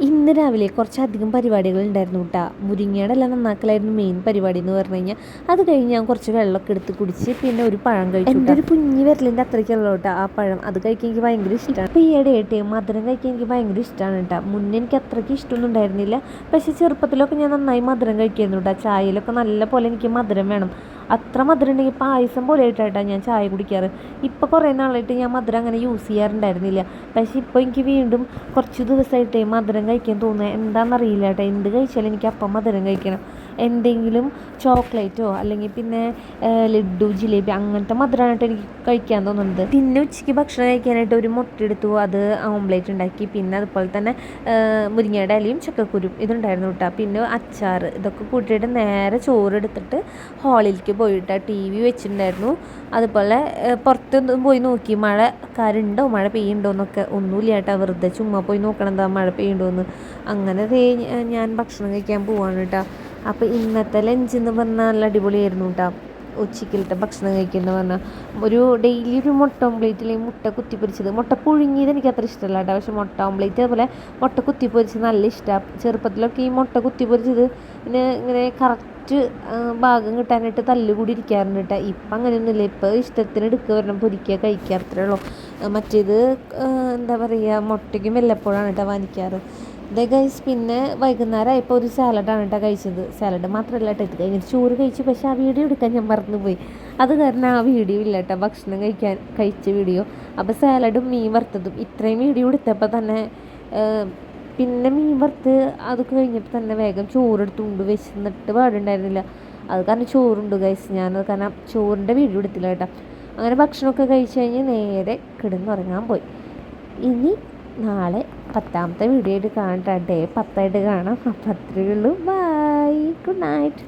ഇന്ന് രാവിലെ കുറച്ചധികം പരിപാടികളുണ്ടായിരുന്നു കേട്ടോ. മുരിങ്ങയുടെ എല്ലാം നന്നാക്കലായിരുന്നു മെയിൻ പരിപാടി എന്ന് പറഞ്ഞു കഴിഞ്ഞാൽ. അത് കഴിഞ്ഞ് ഞാൻ കുറച്ച് വെള്ളമൊക്കെ എടുത്ത് കുടിച്ച് പിന്നെ ഒരു പഴം കഴിച്ചു. എൻ്റെ ഒരു കുഞ്ഞ് വിരലിൻ്റെ അത്രയ്ക്കുള്ള കേട്ടോ ആ പഴം. അത് കഴിക്കാൻ എനിക്ക് ഭയങ്കര ഇഷ്ടമാണ്. അപ്പോൾ ഈയിടെ ആയിട്ട് മധുരം കഴിക്കാൻ എനിക്ക് ഭയങ്കര ഇഷ്ടമാണ് കേട്ടോ. മുന്നേ എനിക്ക് അത്രയ്ക്ക് ഇഷ്ടമൊന്നും ഉണ്ടായിരുന്നില്ല. പക്ഷേ ചെറുപ്പത്തിലൊക്കെ ഞാൻ നന്നായി മധുരം കഴിക്കായിരുന്നു കേട്ടോ. ചായയിലൊക്കെ നല്ല പോലെ എനിക്ക് മധുരം വേണം. അത്ര മധുരം ഉണ്ടെങ്കിൽ പായസം പോലെ ആയിട്ടാണ് ഞാൻ ചായ കുടിക്കാറ്. ഇപ്പോൾ കുറേ നാളായിട്ട് ഞാൻ മധുരം അങ്ങനെ യൂസ് ചെയ്യാറുണ്ടായിരുന്നില്ല. പക്ഷേ ഇപ്പോൾ എനിക്ക് വീണ്ടും കുറച്ച് ദിവസമായിട്ട് മധുരം കഴിക്കാൻ തോന്നുക എന്താണെന്നറിയില്ല കേട്ടോ. എന്ത് കഴിച്ചാലും എനിക്ക് അപ്പം മധുരം കഴിക്കണം. എന്തെങ്കിലും ചോക്ലേറ്റോ അല്ലെങ്കിൽ പിന്നെ ലഡ്ഡു ജിലേബി അങ്ങനത്തെ മധുരമായിട്ട് എനിക്ക് കഴിക്കാൻ തോന്നുന്നത്. പിന്നെ ഉച്ചയ്ക്ക് ഭക്ഷണം കഴിക്കാനായിട്ട് ഒരു മുട്ട എടുത്തു, അത് ഓംലേറ്റ് ഉണ്ടാക്കി. പിന്നെ അതുപോലെ തന്നെ മുരിങ്ങയുടെ ഇലയും ചക്കക്കുരും ഇതുണ്ടായിരുന്നു കേട്ടോ. പിന്നെ അച്ചാർ ഇതൊക്കെ കൂട്ടിയിട്ട് നേരെ ചോറെടുത്തിട്ട് ഹാളിലേക്ക് പോയിട്ട് TV വെച്ചിട്ടുണ്ടായിരുന്നു. അതുപോലെ പുറത്തൊന്നും പോയി നോക്കി മഴക്കാരുണ്ടോ മഴ പെയ്യുണ്ടോ എന്നൊക്കെ. ഒന്നുമില്ല കേട്ടോ, വെറുതെ ചുമ്മാ പോയി നോക്കണം എന്താ മഴ പെയ്യുണ്ടോയെന്ന്. അങ്ങനെ ഞാൻ ഭക്ഷണം കഴിക്കാൻ പോവാണ് കേട്ടോ. അപ്പോൾ ഇന്നത്തെ ലഞ്ച് എന്ന് പറഞ്ഞാൽ നല്ല അടിപൊളിയായിരുന്നു കേട്ടോ. ഉച്ചക്കലത്തെ ഭക്ഷണം കഴിക്കുന്നത് പറഞ്ഞാൽ ഒരു ഡെയിലി ഒരു മുട്ട ഓംപ്ലേറ്റ് അല്ലെങ്കിൽ മുട്ട കുത്തിപ്പൊരിച്ചത്. മുട്ട പുഴുങ്ങിയത് എനിക്ക് അത്ര ഇഷ്ടമല്ല കേട്ടോ. പക്ഷേ മുട്ട ഓംപ്ലേറ്റ് അതുപോലെ മുട്ട കുത്തിപ്പൊരിച്ചത് നല്ല ഇഷ്ടമാണ്. ചെറുപ്പത്തിലൊക്കെ ഈ മുട്ട കുത്തിപ്പൊരിച്ചത് പിന്നെ ഇങ്ങനെ കറക്റ്റ് ഭാഗം കിട്ടാനായിട്ട് തല്ലുകൂടി ഇരിക്കാറുണ്ട് കേട്ടോ. ഇപ്പം അങ്ങനെയൊന്നുമില്ല. ഇപ്പോൾ ഇഷ്ടത്തിന് എടുക്കുക വരണം പൊരിക്കുക കഴിക്കുക അത്രേ ഉള്ളൂ. മറ്റേത് എന്താ പറയുക, മുട്ടയ്ക്കും വല്ലപ്പോഴാണ് കേട്ടോ വാങ്ങിക്കാറ്. ഇതേ ഗൈസ് പിന്നെ വൈകുന്നേരം ആയപ്പോൾ ഒരു സാലഡാണ് കേട്ടോ കഴിച്ചത്. സാലഡ് മാത്രമല്ല കേട്ടോ, ഇത് കഴിഞ്ഞിട്ട് ചോറ് കഴിച്ചു. പക്ഷേ ആ വീഡിയോ എടുക്കാൻ ഞാൻ മറന്നുപോയി. അത് കാരണം ആ വീഡിയോ ഇല്ല കേട്ടോ, ഭക്ഷണം കഴിച്ച വീഡിയോ. അപ്പോൾ സാലഡും മീൻ വറുത്തതും ഇത്രയും വീഡിയോ എടുത്തപ്പോൾ തന്നെ പിന്നെ മീൻ വറുത്ത് അതൊക്കെ കഴിഞ്ഞപ്പോൾ തന്നെ വേഗം ചോറെടുത്തുകൊണ്ട് വെച്ചിട്ട് പാടുണ്ടായിരുന്നില്ല. അത് കാരണം ചോറുണ്ട് ഗൈസ്. ഞാനത് കാരണം ചോറിൻ്റെ വീഡിയോ എടുത്തില്ല കേട്ടോ. അങ്ങനെ ഭക്ഷണമൊക്കെ കഴിച്ച് കഴിഞ്ഞ് നേരെ കിടന്നുറങ്ങാൻ പോയി. ഇനി നാളെ 10ാമത്തെ വീഡിയോ ആയിട്ട് കാണട്ടെ. 10 കാണാം. അപ്പോൾ അത്രയേ ഉള്ളൂ. Bye, good night.